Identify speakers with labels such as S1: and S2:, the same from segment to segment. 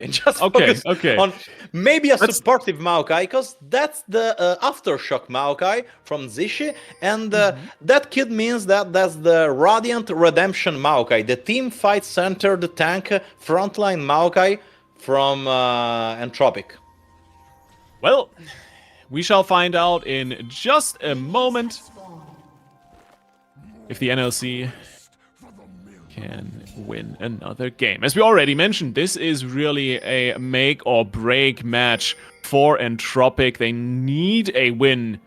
S1: and just
S2: Okay,
S1: focus
S2: okay.
S1: on maybe a supportive Maokai, because that's the Aftershock Maokai from Zishi, and that kid means that that's the Radiant Redemption Maokai, the team fight center, the tank frontline Maokai from Entropiq.
S2: Well, we shall find out in just a moment if the NLC can win another game. As we already mentioned, this is really a make or break match for Entropiq. They need a win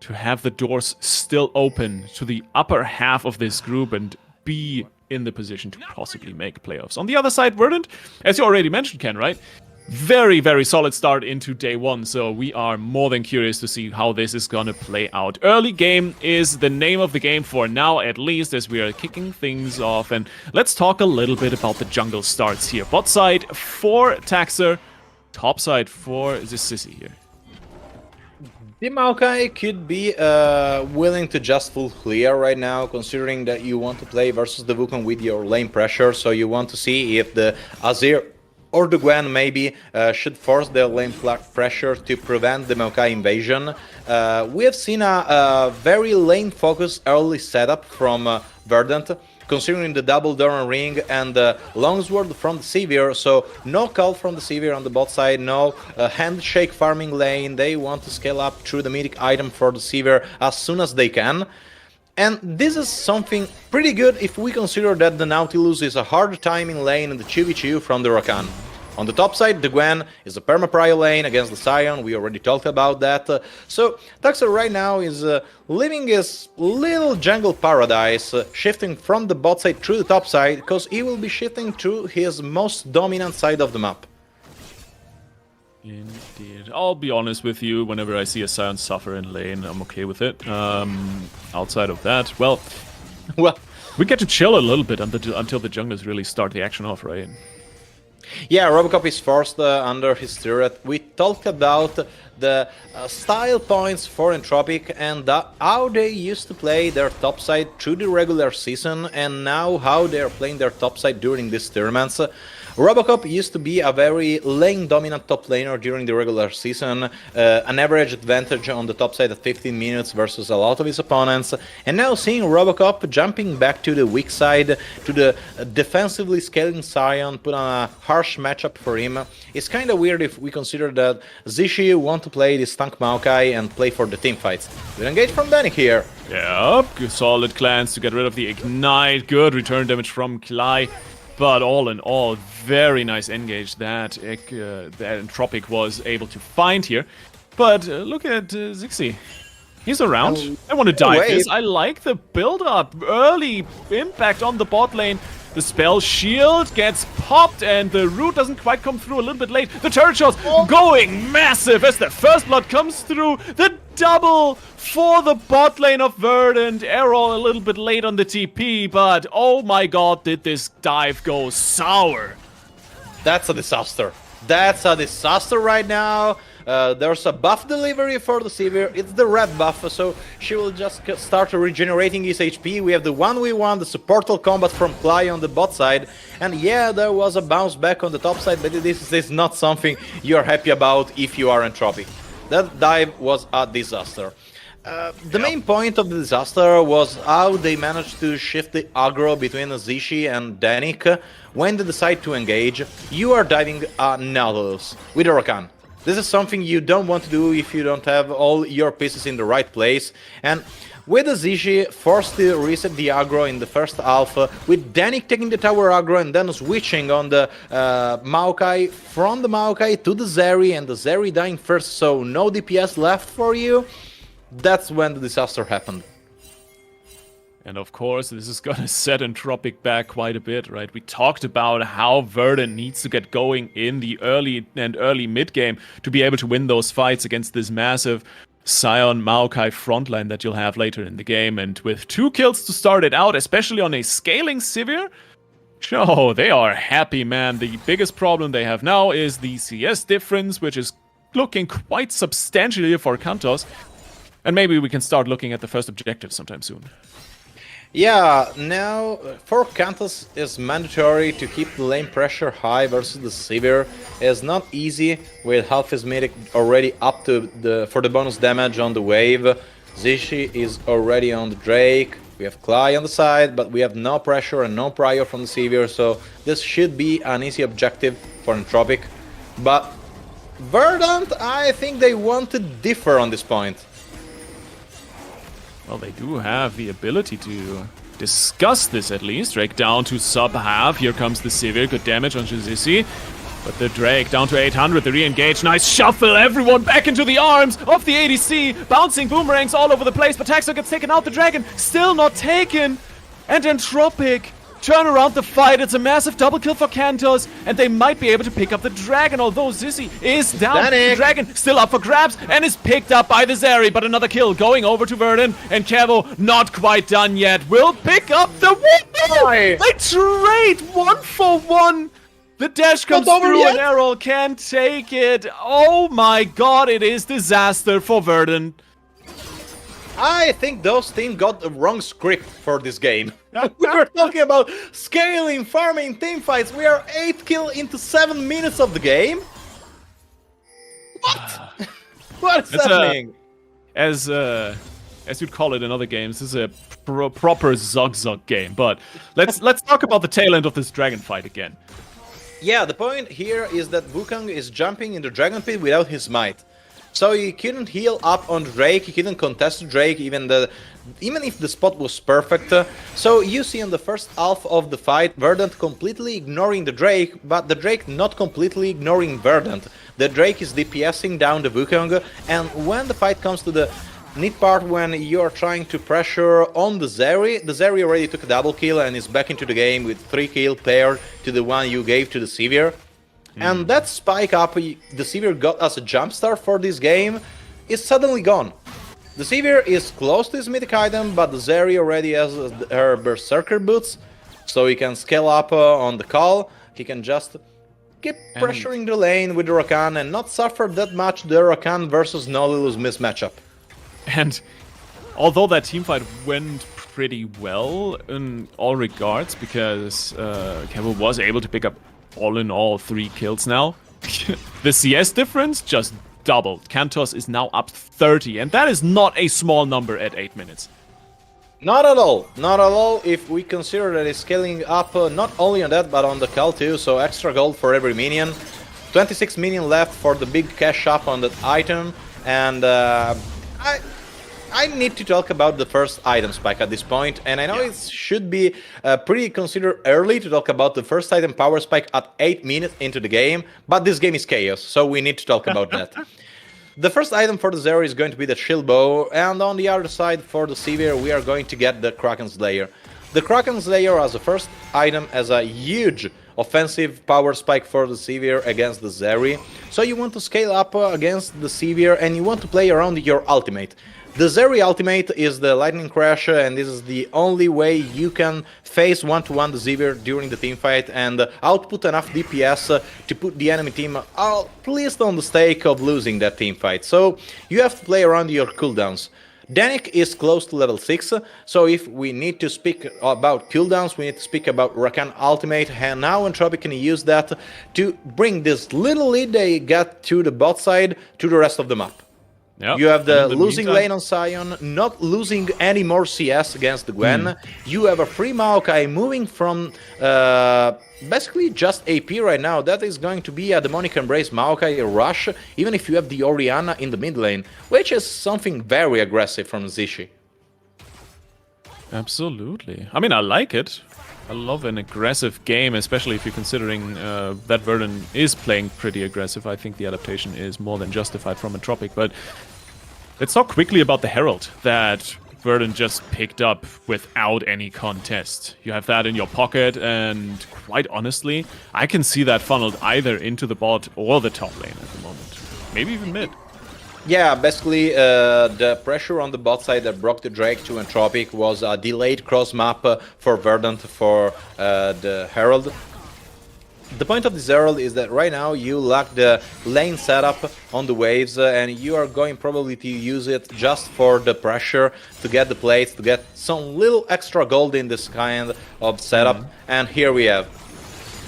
S2: to have the doors still open to the upper half of this group and be in the position to possibly make playoffs. On the other side, Verdant, as you already mentioned, Ken, right? Very, very solid start into day one, so we are more than curious to see how this is gonna play out. Early game is the name of the game for now, at least, as we are kicking things off. And let's talk a little bit about the jungle starts here. Bot side for Taxer, top side for this Sissy here.
S1: The Maokai could be willing to just full clear right now, considering that you want to play versus the Wukong with your lane pressure, so you want to see if the Azir or the Gwen maybe should force their lane pressure to prevent the Maokai invasion. We have seen a very lane-focused early setup from Verdant, considering the double Doran ring and longsword from the Sivir, so no call from the Sivir on the bot side, no handshake farming lane. They want to scale up through the mythic item for the Sivir as soon as they can. And this is something pretty good if we consider that the Nautilus is a hard timing lane in the 2v2 from the Rakan. On the top side, the Gwen is a perma-prio lane against the Sion, we already talked about that. So Taxer right now is living his little jungle paradise, shifting from the bot side through the top side, because he will be shifting to his most dominant side of the map.
S2: Indeed. I'll be honest with you, whenever I see a Sion suffer in lane, I'm okay with it. Outside of that, well, we get to chill a little bit until the junglers really start the action off, right?
S1: Yeah, Robocop is forced under his turret. We talked about the style points for Entropiq and how they used to play their topside through the regular season, and now how they're playing their topside during these tournaments. Robocop used to be a very lane-dominant top laner during the regular season, an average advantage on the top side at 15 minutes versus a lot of his opponents, and now seeing Robocop jumping back to the weak side, to the defensively scaling Sion, put on a harsh matchup for him, it's kinda weird if we consider that Zishi want to play this tank Maokai and play for the team fights. Good engage from Danik here.
S2: Yep, good solid cleanse to get rid of the Ignite, good return damage from Klai. But all in all, very nice engage that Entropiq was able to find here. But look at Zixi. He's around. I want to dive this. I like the build-up. Early impact on the bot lane. The spell shield gets popped and the root doesn't quite come through, a little bit late. The turret shots going massive as the first blood comes through. The double for the bot lane of Verdant. Errol a little bit late on the TP, but oh my god, did this dive go sour.
S1: That's a disaster. That's a disaster right now. There's a buff delivery for the Sivir. It's the red buff, so she will just start regenerating his HP. We have the 1v1, the supportal combat from Klai on the bot side. And yeah, there was a bounce back on the top side, but this is not something you're happy about if you are Entropiq. That dive was a disaster. The main point of the disaster was how they managed to shift the aggro between Zishi and Danik. When they decide to engage, you are diving a Nautilus with a Rakan. This is something you don't want to do if you don't have all your pieces in the right place. And with the Zishi forced to reset the aggro in the first half, with Danik taking the tower aggro and then switching on the Maokai, from the Maokai to the Zeri, and the Zeri dying first, so no DPS left for you, that's when the disaster happened.
S2: And of course, this is gonna set Entropiq back quite a bit, right? We talked about how Verdant needs to get going in the early mid game to be able to win those fights against this massive Sion Maokai frontline that you'll have later in the game. And with 2 kills to start it out, especially on a scaling Sivir, oh, they are happy, man. The biggest problem they have now is the CS difference, which is looking quite substantially for Kantos. And maybe we can start looking at the first objective sometime soon.
S1: Yeah, now for Kantos it's mandatory to keep the lane pressure high versus the Sivir. It's not easy with half his medic already up to the for the bonus damage on the wave. Zishi is already on the Drake. We have Cly on the side, but we have no pressure and no prior from the Sivir, so this should be an easy objective for Entropiq. But Verdant, I think they want to differ on this point.
S2: Well, they do have the ability to discuss this at least. Drake down to sub half. Here comes the Sivir. Good damage on Shizisi. But the Drake down to 800. The re-engage. Nice shuffle. Everyone back into the arms of the ADC. Bouncing boomerangs all over the place. But Taxo gets taken out. The Dragon still not taken. And Entropiq turn around the fight. It's a massive double kill for Kantos, and they might be able to pick up the Dragon, although Zissy is down. The Dragon still up for grabs and is picked up by the Zeri, but another kill going over to Verdant, and Kevo not quite done yet. Will pick up the win. They trade 1-for-1. The dash comes through and Errol can't take it. Oh my god, it is disaster for Verdant.
S1: I think those teams got the wrong script for this game. We were talking about scaling, farming, team fights. We are 8 kills into 7 minutes of the game. What? What is happening?
S2: As you'd call it in other games, this is a proper Zog game. But let's talk about the tail end of this dragon fight again.
S1: Yeah, the point here is that Wukong is jumping in the dragon pit without his might. So he couldn't heal up on Drake, he couldn't contest Drake, even if the spot was perfect. So you see in the first half of the fight, Verdant completely ignoring the Drake, but the Drake not completely ignoring Verdant. The Drake is DPSing down the Wukong, and when the fight comes to the neat part when you are trying to pressure on the Zeri already took a double kill and is back into the game with 3 kills paired to the one you gave to the Sivir. And that spike up the Sivir got as a jumpstart for this game is suddenly gone. The Sivir is close to his mythic item, but the Zeri already has her Berserker boots, so he can scale up on the call. He can just keep pressuring the lane with the Rakan and not suffer that much the Rakan versus Nolilus mismatchup.
S2: And although that teamfight went pretty well in all regards, because Kevo was able to pick up all in all 3 kills now, the CS difference just doubled. Kantos is now up 30, and that is not a small number at 8 minutes.
S1: Not at all. Not at all if we consider that it's scaling up not only on that but on the call too, so extra gold for every minion. 26 minion left for the big cash up on that item, and I need to talk about the first item spike at this point, and I know it should be pretty considered early to talk about the first item power spike at 8 minutes into the game, but this game is chaos, so we need to talk about that. The first item for the Zeri is going to be the Shield Bow, and on the other side for the Sivir we are going to get the Kraken Slayer. The Kraken Slayer as a first item has a huge offensive power spike for the Sivir against the Zeri, so you want to scale up against the Sivir and you want to play around your ultimate. The Zeri ultimate is the Lightning Crash, and this is the only way you can face one-to-one the Sivir during the teamfight and output enough DPS to put the enemy team at least on the stake of losing that teamfight. So you have to play around your cooldowns. Danik is close to level 6, so if we need to speak about cooldowns, we need to speak about Rakan ultimate, and now Entropiq can use that to bring this little lead they get to the bot side to the rest of the map.
S2: Yep.
S1: You have the losing lane on Sion, not losing any more CS against the Gwen. You have a free Maokai moving from basically just AP right now. That is going to be a Demonic Embrace Maokai rush, even if you have the Orianna in the mid lane, which is something very aggressive from Zishi.
S2: Absolutely. I mean, I like it. I love an aggressive game, especially if you're considering that Verdant is playing pretty aggressive. I think the adaptation is more than justified from Entropiq, but let's talk quickly about the Herald that Verdant just picked up without any contest. You have that in your pocket, and quite honestly, I can see that funneled either into the bot or the top lane at the moment. Maybe even mid.
S1: Yeah, basically the pressure on the bot side that broke the Drake to Entropiq was a delayed cross map for Verdant for the Herald. The point of this herald is that right now you lack the lane setup on the waves, and you are going probably to use it just for the pressure, to get the plates, to get some little extra gold in this kind of setup. And here we have.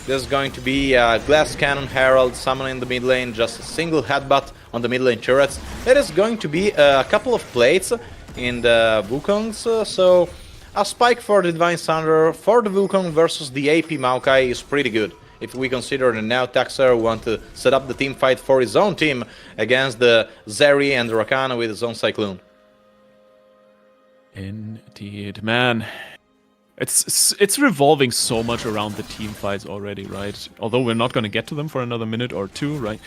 S1: This is going to be a glass cannon herald summoning the mid lane, just a single headbutt on the mid lane turrets. It is going to be a couple of plates in the Wukongs, so a spike for the Divine Thunder for the Wukong versus the AP Maokai is pretty good. If we consider that now Taxer want to set up the team fight for his own team against the Zeri and Rakan with his own Cyclone.
S2: Indeed, man. It's revolving so much around the team fights already, right? Although we're not going to get to them for another minute or two, right?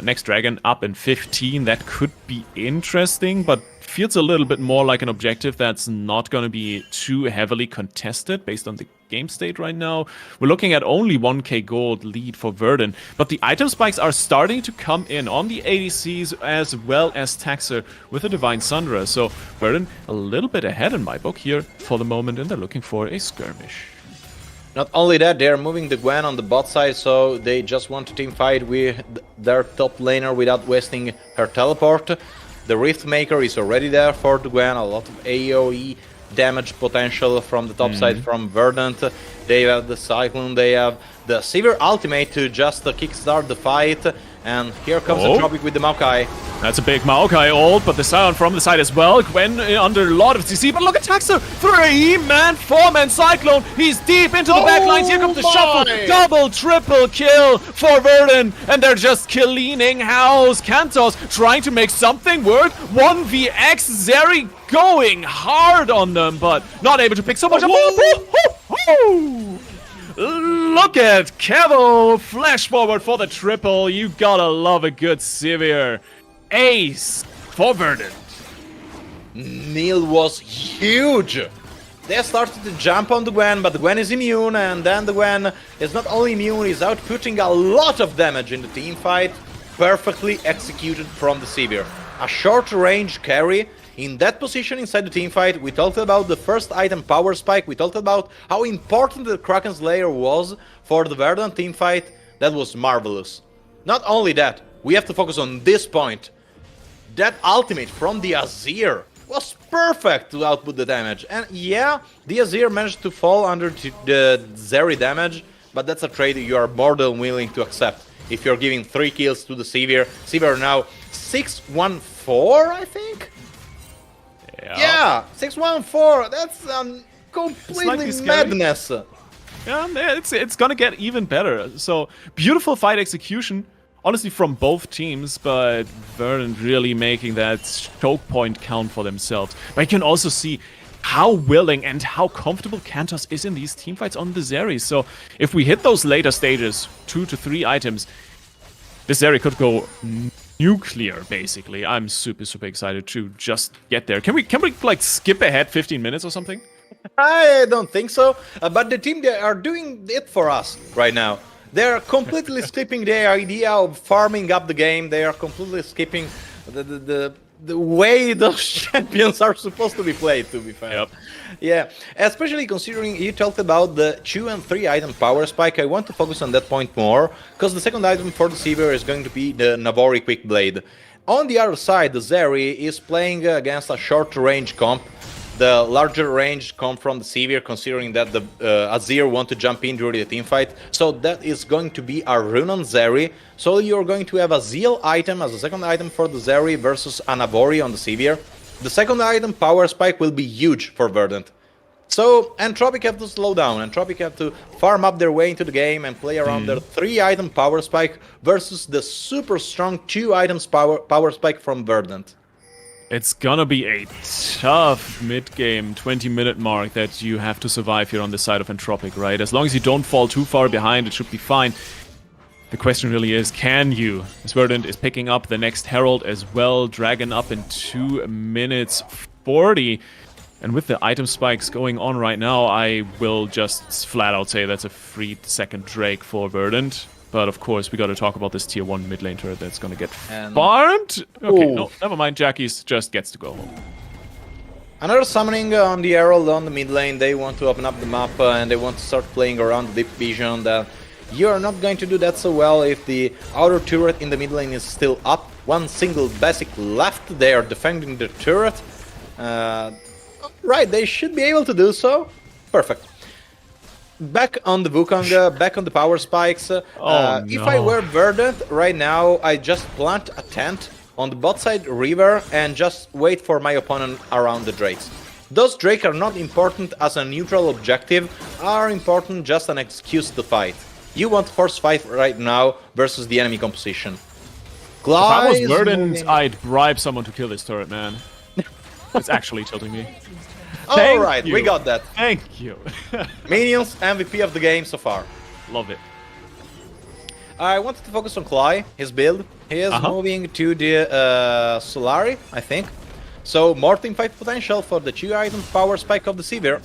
S2: Next Dragon up in 15, that could be interesting, but feels a little bit more like an objective that's not going to be too heavily contested based on the game state right now. We're looking at only 1k gold lead for Verdant, but the item spikes are starting to come in on the ADCs as well as Taxer with the Divine Sundra. So Verdant a little bit ahead in my book here for the moment, and they're looking for a skirmish.
S1: Not only that, they're moving the Gwen on the bot side, so they just want to team fight with their top laner without wasting her teleport. The Rift Maker is already there for the Gwen, a lot of AoE damage potential from the top side from Verdant. They have the Cyclone, they have the Severe Ultimate to just kickstart the fight. And here comes Entropiq with the Maokai.
S2: That's a big Maokai ult, but the Sion from the side as well. Gwen under a lot of CC, but look at Taxer! 3-man, 4-man Cyclone! He's deep into the backlines, here comes the shuffle! Double, triple kill for Verdant! And they're just cleaning house! Kantos trying to make something work! 1vx, Zeri going hard on them, but not able to pick so much up. Look at Kevo, flash forward for the triple. You gotta love a good Severe. Ace for Verdant.
S1: Neil was huge. They started to jump on the Gwen, but the Gwen is immune, and then the Gwen is not only immune, is outputting a lot of damage in the team fight. Perfectly executed from the Severe. A short range carry. In that position inside the teamfight, we talked about the first item Power Spike, we talked about how important the Kraken Slayer was for the Verdant teamfight. That was marvelous. Not only that, we have to focus on this point. That ultimate from the Azir was perfect to output the damage. And yeah, the Azir managed to fall under the Zeri damage, but that's a trade you are more than willing to accept. If you're giving 3 kills to the Severe. Severe now 614, I think? Yeah, 614. That's completely madness.
S2: Yeah, it's gonna get even better. So beautiful fight execution, honestly, from both teams, but Verdant really making that choke point count for themselves. But you can also see how willing and how comfortable Kantos is in these teamfights on the Zeri. So if we hit those later stages, 2 to 3 items, this Zeri could go nuclear, basically. I'm super excited to just get there. Can we like skip ahead 15 minutes or something?
S1: I don't think so, but the team, they are doing it for us right now. They're completely skipping the idea of farming up the game. They are completely skipping the way those champions are supposed to be played, to be fair.
S2: Yep.
S1: Yeah, especially considering you talked about the 2 and 3 item Power Spike. I want to focus on that point more, because the second item for the Severe is going to be the Navori Quick Blade. On the other side, the Zeri is playing against a short range comp. The larger range come from the Severe, considering that the Azir want to jump in during the teamfight. So that is going to be a rune on Zeri. So you're going to have a Zeal item as a second item for the Zeri versus a Navori on the Severe. The second item, Power Spike, will be huge for Verdant. So Entropiq have to slow down. Entropiq have to farm up their way into the game and play around their 3 item Power Spike versus the super strong 2 items Power Spike from Verdant.
S2: It's gonna be a tough mid-game 20-minute mark that you have to survive here on the side of Entropiq, right? As long as you don't fall too far behind, it should be fine. The question really is, can you? As Verdant is picking up the next Herald as well. Dragon up in 2 minutes 40. And with the item spikes going on right now, I will just flat out say that's a free second Drake for Verdant. But of course, we got to talk about this tier 1 mid lane turret that's going to get farmed. Okay, no, never mind. Jackie's just gets to go home.
S1: Another summoning on the Herald on the mid lane. They want to open up the map and they want to start playing around the deep vision that you're not going to do that so well if the outer turret in the mid lane is still up. One single basic left, they are defending the turret. Right, they should be able to do so. Perfect. Back on the Wukong, back on the power spikes.
S2: No.
S1: If I were Verdant right now, I just plant a tent on the bot side river and just wait for my opponent around the Drakes. Those Drake are not important as a neutral objective, are important just an excuse to fight. You want force fight right now versus the enemy composition.
S2: If I was
S1: Glide
S2: Verdant, I'd bribe someone to kill this turret, man. It's actually tilting me.
S1: Alright, we got that.
S2: Thank you.
S1: Minions, MVP of the game so far.
S2: Love it.
S1: I wanted to focus on Cly, his build. He is moving to the Solari, I think. So more teamfight potential for the 2-item power spike of the Sivir.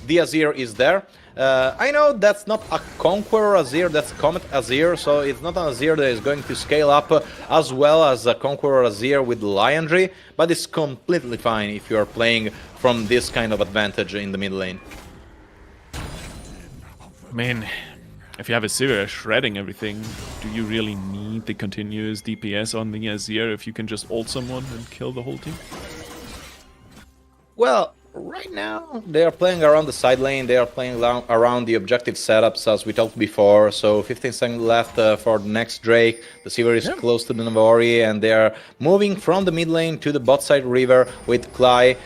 S1: The Azir is there. I know that's not a Conqueror Azir, that's Comet Azir, so it's not an Azir that is going to scale up as well as a Conqueror Azir with Liandry, but it's completely fine if you are playing from this kind of advantage in the mid lane.
S2: I mean, if you have a Sivir shredding everything, do you really need the continuous DPS on the Azir if you can just ult someone and kill the whole team?
S1: Well, right now they are playing around the side lane, they are playing around the objective setups as we talked before, so 15 seconds left for the next Drake. The Sivir is close to the Navori and they are moving from the mid lane to the bot side river with Cly,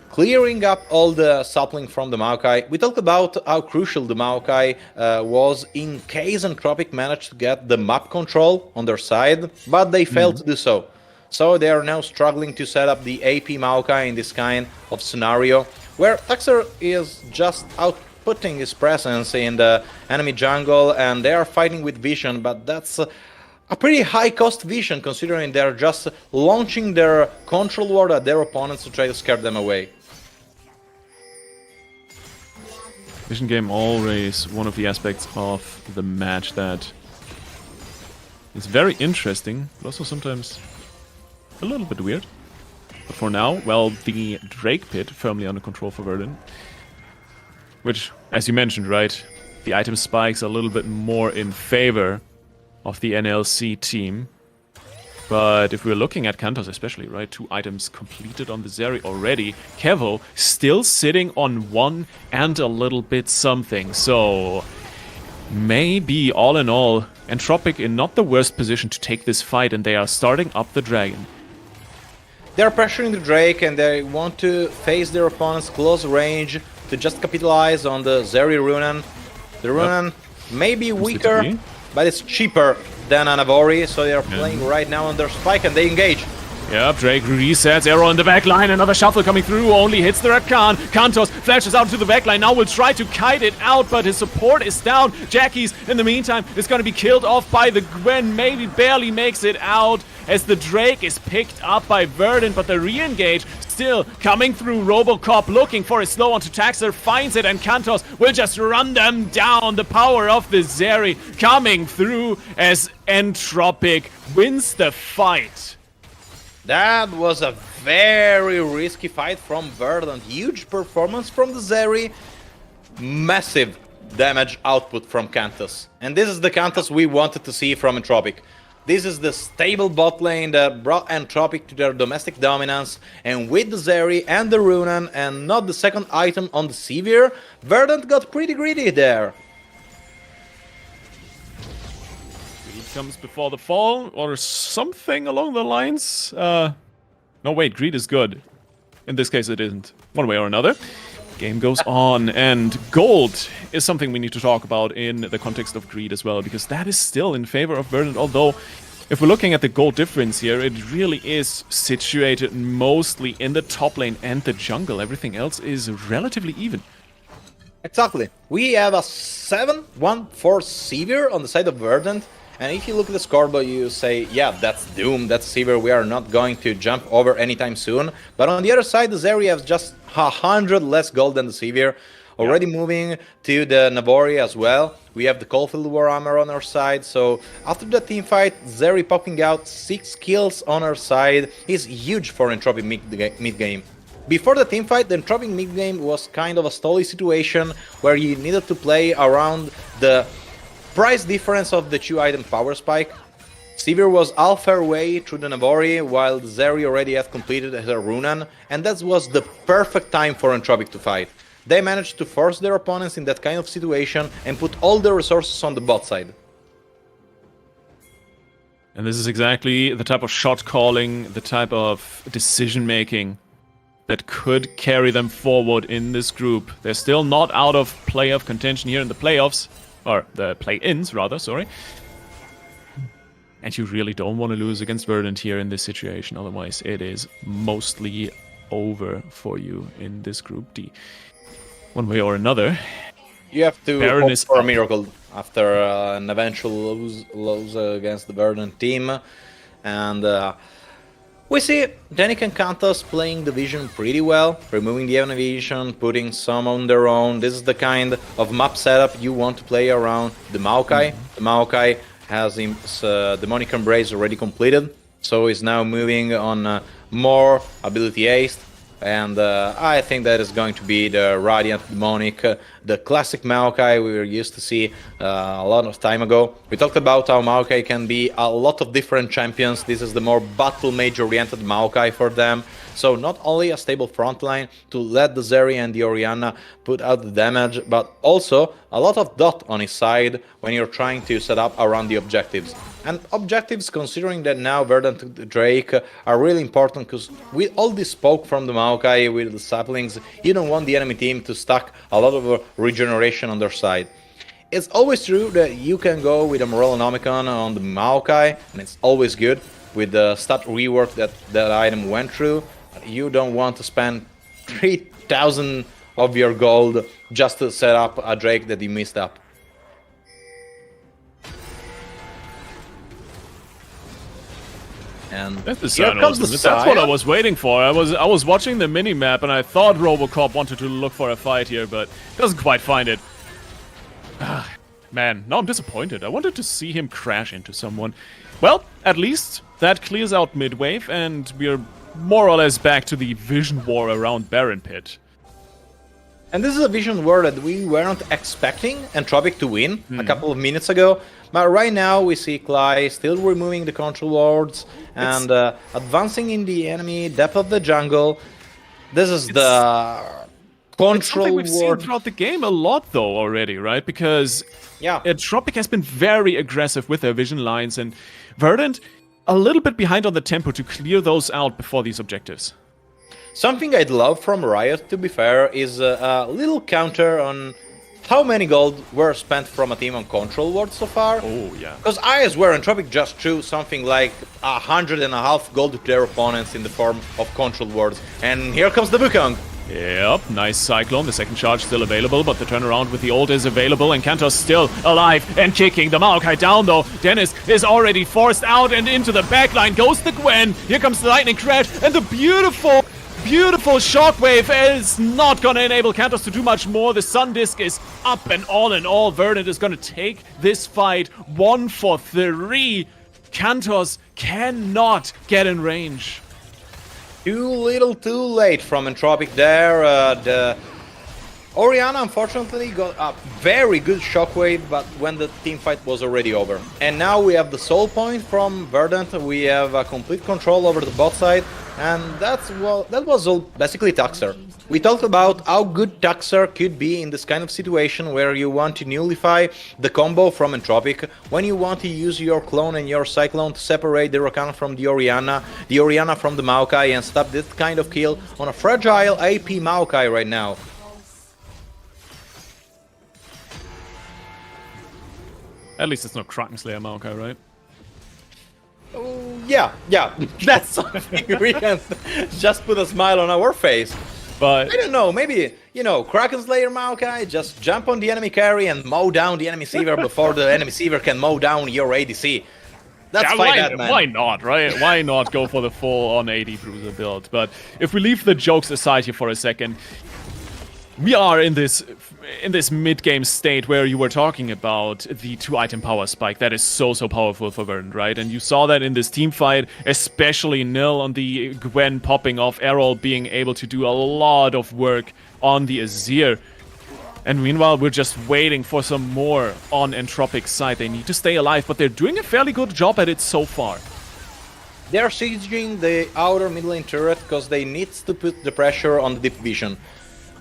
S1: clearing up all the sapling from the Maokai. We talked about how crucial the Maokai was in case Entropiq managed to get the map control on their side, but they failed to do so. So they are now struggling to set up the AP Maokai in this kind of scenario, where Taxer is just outputting his presence in the enemy jungle, and they are fighting with vision, but that's a pretty high-cost vision, considering they're just launching their control ward at their opponents to try to scare them away.
S2: Vision game always one of the aspects of the match that is very interesting, but also sometimes a little bit weird. But for now, well, the Drake Pit firmly under control for Verdant. Which, as you mentioned, right, the item spikes a little bit more in favor of the NLC team. But if we're looking at Kantos especially, right, 2 items completed on the Zeri already. Kevo still sitting on 1 and a little bit something. So maybe all in all, Entropiq in not the worst position to take this fight, and they are starting up the dragon.
S1: They're pressuring the Drake and they want to face their opponent's close range to just capitalize on the Zeri Runan. The Runan may be weaker, but it's cheaper than a Navori, so they are playing right now on their spike and they engage.
S2: Yep, Drake resets, arrow in the back line, another shuffle coming through, only hits the Rakan. Kantos flashes out to the back line, now will try to kite it out, but his support is down. Jackie's, in the meantime, is going to be killed off by the Gwen, maybe barely makes it out, as the Drake is picked up by Verdant, but the re-engage still coming through. Robocop looking for a slow onto Taxer, finds it, and Kantos will just run them down. The power of the Zeri coming through as Entropiq wins the fight.
S1: That was a very risky fight from Verdant. Huge performance from the Zeri. Massive damage output from Kantos. And this is the Kantos we wanted to see from Entropiq. This is the stable bot lane that brought Entropiq to their domestic dominance, and with the Zeri and the Runan and not the second item on the Sivir, Verdant got pretty greedy there.
S2: Greed comes before the fall, or something along the lines. No wait, greed is good. In this case it isn't. One way or another. Game goes on, and gold is something we need to talk about in the context of greed as well, because that is still in favor of Verdant, although if we're looking at the gold difference here, it really is situated mostly in the top lane and the jungle. Everything else is relatively even.
S1: Exactly. We have a 7-1 for Sivir on the side of Verdant, and if you look at the scoreboard, you say, yeah, that's Doom, that's Sivir, we are not going to jump over anytime soon. But on the other side, the Zeri has just 100 less gold than the Sivir, already moving to the Navori as well. We have the Coalfield Warhammer on our side, so after the team fight, Zeri popping out 6 kills on our side is huge for Entropiq mid-game. Before the team fight, the Entropiq mid-game was kind of a stally situation where you needed to play around the price difference of the 2-item power spike. Sivir was half her way through the Navori, while Zeri already had completed her Runan, and that was the perfect time for Entropiq to fight. They managed to force their opponents in that kind of situation and put all their resources on the bot side.
S2: And this is exactly the type of shot calling, the type of decision making that could carry them forward in this group. They're still not out of playoff contention here in the playoffs, or the play-ins rather, sorry. And you really don't want to lose against Verdant here in this situation, otherwise it is mostly over for you in this Group D. One way or another.
S1: You have to
S2: Baron
S1: hope
S2: is
S1: for a
S2: up.
S1: miracle after an eventual lose against the Verdant team. And we see Danik and Kantos playing the vision pretty well, removing the enemy vision, putting some on their own. This is the kind of map setup you want to play around the Maokai. The Maokai has his Demonic Embrace already completed, so he's now moving on more ability haste. And I think that is going to be the Radiant Demonic, the classic Maokai we were used to see a lot of time ago. We talked about how Maokai can be a lot of different champions. This is the more battle mage oriented Maokai for them. So not only a stable frontline to let the Zeri and the Orianna put out the damage, but also a lot of dot on his side when you're trying to set up around the objectives. And objectives, considering that now Verdant and Drake are really important, because with all this poke from the Maokai with the saplings, you don't want the enemy team to stack a lot of regeneration on their side. It's always true that you can go with a Morellonomicon on the Maokai, and it's always good with the stat rework that that item went through. You don't want to spend 3,000 of your gold just to set up a Drake that you missed up. And here comes the
S2: That's what I was waiting for. I was watching the mini-map and I thought Robocop wanted to look for a fight here, but doesn't quite find it. Man, now I'm disappointed. I wanted to see him crash into someone. Well, at least that clears out mid-wave and we're more or less back to the vision war around Baron Pit.
S1: And this is a vision war that we weren't expecting Entropiq to win a couple of minutes ago. But right now we see Klai still removing the control wards and advancing in the enemy depth of the jungle. This is the control
S2: something we've seen
S1: ward.
S2: throughout the game a lot though already, right? Because Entropiq has been very aggressive with their vision lines and Verdant a little bit behind on the tempo to clear those out before these objectives.
S1: Something I'd love from Riot, to be fair, is a little counter on how many gold were spent from a team on control wards so far.
S2: Oh, yeah.
S1: Because I swear Entropiq just threw something like 100.5 gold to their opponents in the form of control wards. And here comes the Wukong.
S2: Yep, nice Cyclone. The second charge still available, but the turnaround with the ult is available, and Kantos still alive and kicking. The Maokai down, though. Dennis is already forced out and into the backline. Goes the Gwen. Here comes the Lightning Crash, and the beautiful shockwave is not going to enable Kantos to do much more. The Sun Disc is up, and all in all, Verdant is going to take this fight 1 for 3. Kantos cannot get in range.
S1: Too little, too late from Entropiq there. The Orianna unfortunately got a very good shockwave, but when the teamfight was already over. And now we have the soul point from Verdant. We have complete control over the bot side, and that was all basically Tuxer. We talked about how good Tuxer could be in this kind of situation where you want to nullify the combo from Entropiq, when you want to use your clone and your Cyclone to separate the Rakan from the Orianna from the Maokai, and stop this kind of kill on a fragile AP Maokai right now.
S2: At least it's not Krakenslayer Maokai, right?
S1: Yeah, that's something we can just put a smile on our face.
S2: But
S1: I don't know, maybe, Kraken Slayer Maokai, just jump on the enemy carry and mow down the enemy Sivir before the enemy Sivir can mow down your ADC. That's that, man.
S2: Why not, right? Why not go for the full-on AD Bruiser build? But if we leave the jokes aside here for a second, we are in this mid-game state where you were talking about the 2-item power spike. That is so powerful for Verdant, right? And you saw that in this team fight, especially Nil on the Gwen popping off, Errol being able to do a lot of work on the Azir. And meanwhile, we're just waiting for some more on Entropiq's side. They need to stay alive, but they're doing a fairly good job at it so far.
S1: They're sieging the outer mid lane turret because they need to put the pressure on the deep vision.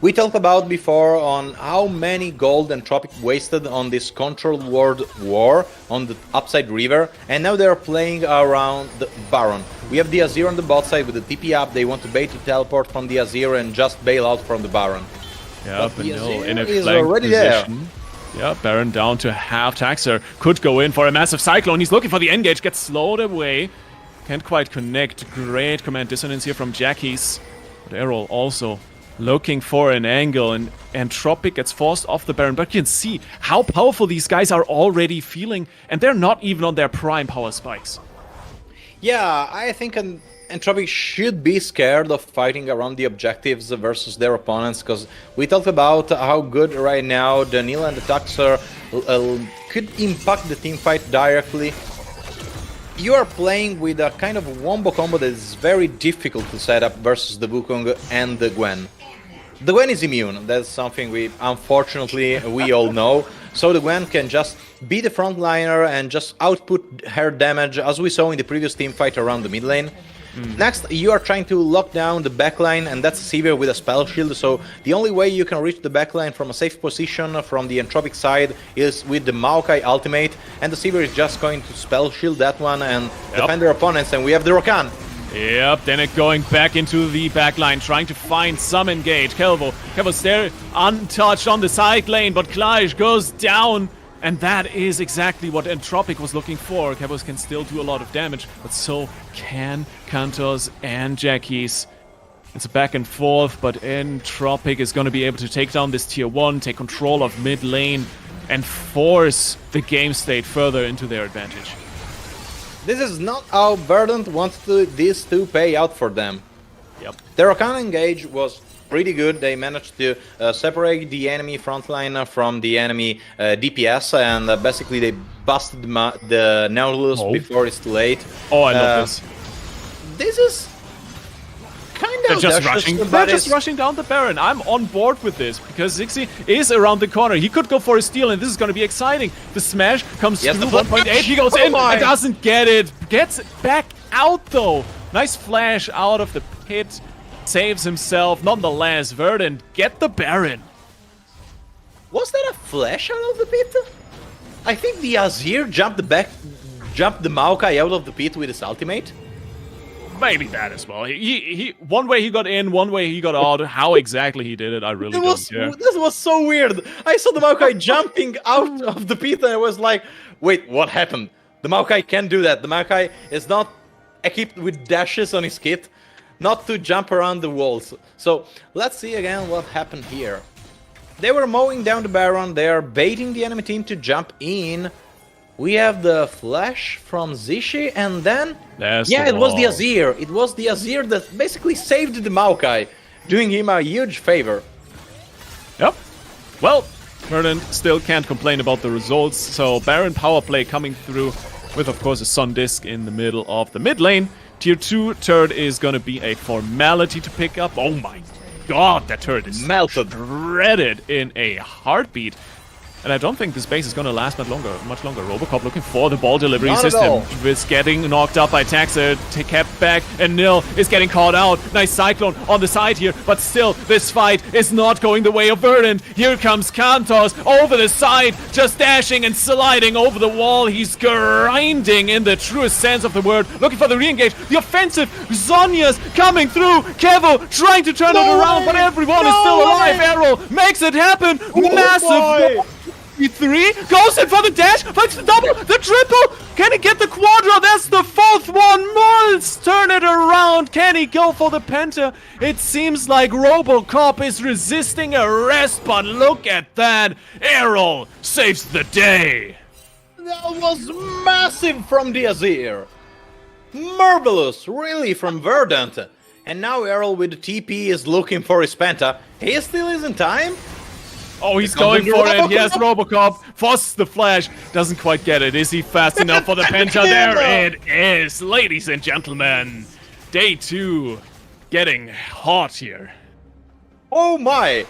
S1: We talked about before on how many gold Entropiq wasted on this controlled world war on the upside river, and now they're playing around the Baron. We have the Azir on the bot side with the TP up. They want to bait to teleport from the Azir and just bail out from the Baron.
S2: Yeah, but no, in a
S1: is
S2: flank
S1: already
S2: position. Yeah, Baron down to half. Taxer could go in for a massive cyclone. He's looking for the engage, gets slowed away. Can't quite connect. Great command dissonance here from Jackie's. But Errol also looking for an angle, and Entropiq gets forced off the Baron. But you can see how powerful these guys are already feeling, and they're not even on their prime power spikes.
S1: Yeah, I think Entropiq should be scared of fighting around the objectives versus their opponents, because we talked about how good right now Danilo and the Taxer could impact the teamfight directly. You are playing with a kind of wombo combo that is very difficult to set up versus the Wukong and the Gwen. The Gwen is immune, that's something unfortunately we all know, so the Gwen can just be the frontliner and just output her damage as we saw in the previous teamfight around the mid lane. Next, you are trying to lock down the backline, and that's Sivir with a spell shield, so the only way you can reach the backline from a safe position from the Entropiq side is with the Maokai ultimate, and the Sivir is just going to spell shield that one and defend their opponents, and we have the Rakan.
S2: Yep, then it going back into the backline, trying to find some engage. Kelvo's there, untouched on the side lane, but Klaj goes down. And that is exactly what Entropiq was looking for. Kelvos can still do a lot of damage, but so can Kantos and Jackie's. It's a back and forth, but Entropiq is going to be able to take down this tier 1, take control of mid lane, and force the game state further into their advantage.
S1: This is not how Verdant wanted this to pay out for them.
S2: Yep.
S1: Their Rakan engage was pretty good. They managed to separate the enemy frontline from the enemy DPS, and basically they busted the Nautilus before it's too late.
S2: Oh, I love this.
S1: This is kind of
S2: They're just rushing down the Baron. I'm on board with this because Zixi is around the corner. He could go for a steal, and this is going to be exciting. The smash comes through 1.8. He goes in and doesn't get it. Gets back out though. Nice flash out of the pit. Saves himself. Nonetheless, Verdant get the Baron.
S1: Was that a flash out of the pit? I think the Azir jumped the Maokai out of the pit with his ultimate.
S2: Maybe that as well. He one way he got in, one way he got out. How exactly he did it, I really don't care.
S1: This was so weird. I saw the Maokai jumping out of the pit, and I was like, wait, what happened? The Maokai can't do that. The Maokai is not equipped with dashes on his kit, not to jump around the walls. So let's see again what happened here. They were mowing down the Baron, they are baiting the enemy team to jump in. We have the flash from Zishi, and then... it was the Azir. It was the Azir that basically saved the Maokai, doing him a huge favor.
S2: Yep. Well, Verdant still can't complain about the results, so Baron power play coming through with, of course, a Sun Disc in the middle of the mid lane. Tier 2 turret is going to be a formality to pick up. Oh my god, that turret is melted, shredded in a heartbeat. And I don't think this base is going to last much longer. Robocop looking for the ball delivery system. Is getting knocked up by Taxer, kept back, and Nil is getting caught out. Nice Cyclone on the side here, but still, this fight is not going the way of Verdant. Here comes Kantos over the side, just dashing and sliding over the wall. He's grinding in the truest sense of the word, looking for the re-engage. The offensive Zhonya's coming through. Kevo trying to turn it around, but everyone is still alive. Arrow makes it happen. Massive. 3 goes in for the dash, finds the double, the triple. Can he get the quadra? That's the 4th one. Mulls turn it around. Can he go for the penta? It seems like Robocop is resisting arrest, but look at that. Errol saves the day.
S1: That was massive from the Azir. Marvelous, really, from Verdant. And now Errol with the TP is looking for his penta. He still is in time.
S2: Oh, he's going for it. Yes, Robocop. Forces the flash. Doesn't quite get it. Is he fast enough for the penta? There it is. Ladies and gentlemen. Day 2 getting hot here.
S1: Oh my.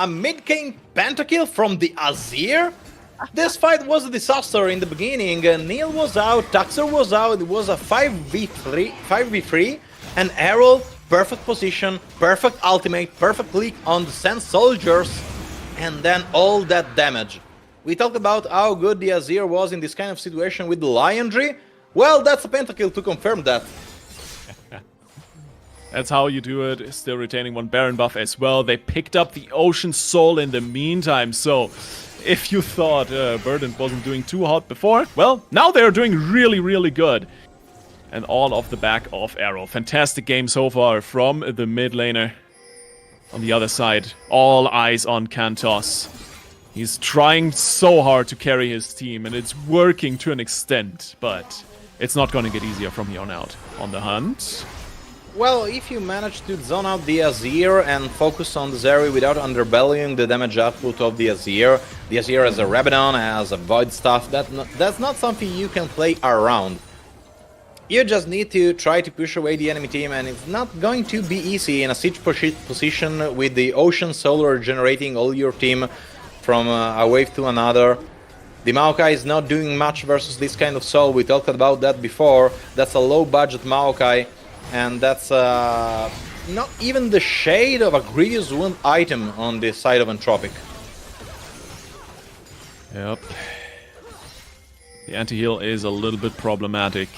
S1: A mid-game pentakill from the Azir? This fight was a disaster in the beginning. Neil was out, Tuxer was out, it was a 5v3, and Errol, perfect position, perfect ultimate, perfect click on the Sand Soldiers, and then all that damage. We talked about how good the Azir was in this kind of situation with the Liandry. Well, that's a pentakill to confirm that.
S2: That's how you do it, still retaining one Baron buff as well. They picked up the Ocean Soul in the meantime, so if you thought Verdant wasn't doing too hot before, well, now they're doing really, really good. And all off the back of Arrow. Fantastic game so far from the mid laner. On the other side, all eyes on Kantos. He's trying so hard to carry his team, and it's working to an extent, but it's not going to get easier from here on out. On the hunt.
S1: Well, if you manage to zone out the Azir and focus on the Zeri without undervaluing the damage output of the Azir has a Rabadon, has a Void stuff, that's not something you can play around. You just need to try to push away the enemy team, and it's not going to be easy in a siege position with the Ocean Solar generating all your team from a wave to another. The Maokai is not doing much versus this kind of soul, we talked about that before. That's a low budget Maokai. And that's not even the shade of a Grievous Wound item on the side of Entropiq.
S2: Yep. The anti-heal is a little bit problematic.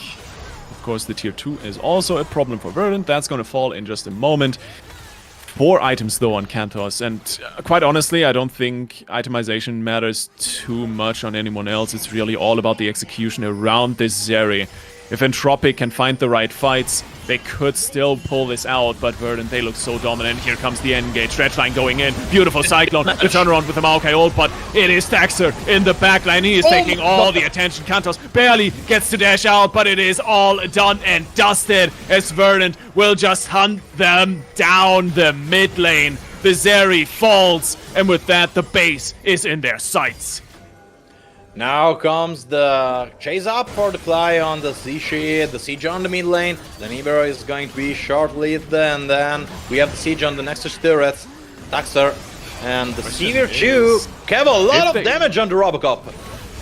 S2: Of course, the tier 2 is also a problem for Verdant. That's going to fall in just a moment. 4 items, though, on Kantos. And quite honestly, I don't think itemization matters too much on anyone else. It's really all about the execution around this Zeri. If Entropiq can find the right fights, they could still pull this out, but Verdant, they look so dominant. Here comes the engage, stretch line going in, beautiful Cyclone, the turnaround with the Maokai ult, but it is Daxter in the backline. He is taking all the attention. Kantos barely gets to dash out, but it is all done and dusted as Verdant will just hunt them down the mid lane. The Zeri falls, and with that, the base is in their sights.
S1: Now comes the chase up for the fly on the Zishi, the siege on the mid lane. The Nibero is going to be short-lived, and then we have the siege on the Nexus turrets. Tuxer and the Severe Chew have a lot of damage on the Robocop.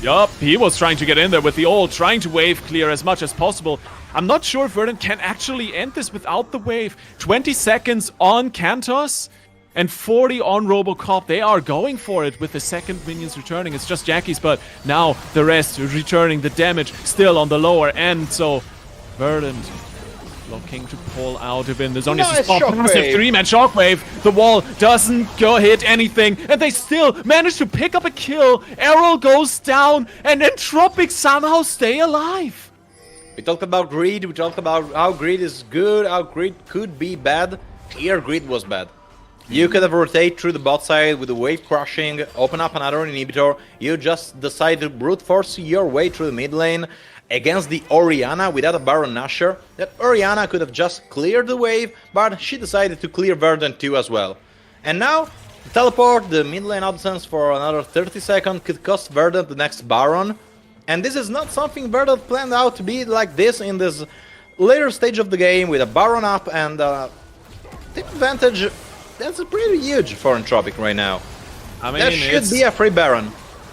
S2: Yup, he was trying to get in there with the ult, trying to wave clear as much as possible. I'm not sure if Verdant can actually end this without the wave. 20 seconds on Kantos. And 40 on Robocop. They are going for it with the second minions returning. It's just Jackie's, but now the rest returning. The damage still on the lower end. So Verdant looking to pull out of it. There's only a massive 3-man shockwave. The wall doesn't go hit anything, and they still manage to pick up a kill. Errol goes down, and Entropiq somehow stay alive.
S1: We talked about greed. We talked about how greed is good, how greed could be bad. Here, greed was bad. You could have rotated through the bot side with the wave crushing, open up another inhibitor. You just decide to brute force your way through the mid lane against the Orianna without a Baron Nashor. That Orianna could have just cleared the wave, but she decided to clear Verdant too as well. And now, the teleport, the mid lane absence for another 30 seconds could cost Verdant the next Baron. And this is not something Verdant planned out to be like this in this later stage of the game with a Baron up and team advantage. That's pretty huge for Entropiq right now. I mean, that should be a free Baron.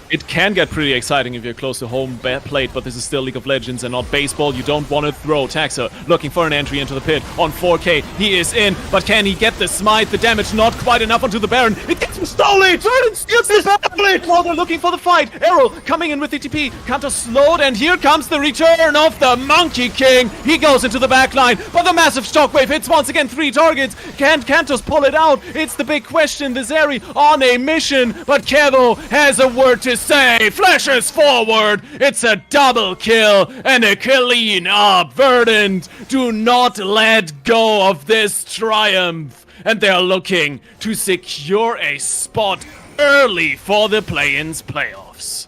S2: It can get pretty exciting if you're close to home plate, but this is still League of Legends and not baseball. You don't want to throw. Taxa looking for an entry into the pit on 4K. He is in, but can he get the smite? The damage not quite enough onto the Baron. It gets him stolen! Verdant steals the Baron! While they're looking for the fight. Arrow coming in with the TP. Kantos slowed, and here comes the return of the Monkey King. He goes into the back line, but the massive shockwave hits once again 3 targets. Can Kantos pull it out? It's the big question. The Zeri on a mission, but Kevo has a word to say. Flashes forward. It's a double kill and a clean up. Verdant do not let go of this triumph, and they're looking to secure a spot early for the play-ins playoffs.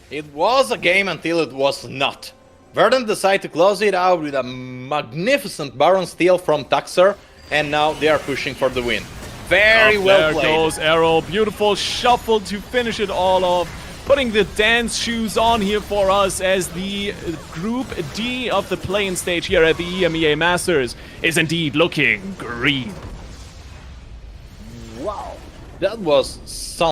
S1: It was a game until it was not. Verdant decided to close it out with a magnificent Baron steal from Tuxer, and now they are pushing for the win. Very well played.
S2: There goes Arrow. Beautiful shuffle to finish it all off. Putting the dance shoes on here for us as the Group D of the play-in stage here at the EMEA Masters is indeed looking green.
S1: Wow. That was some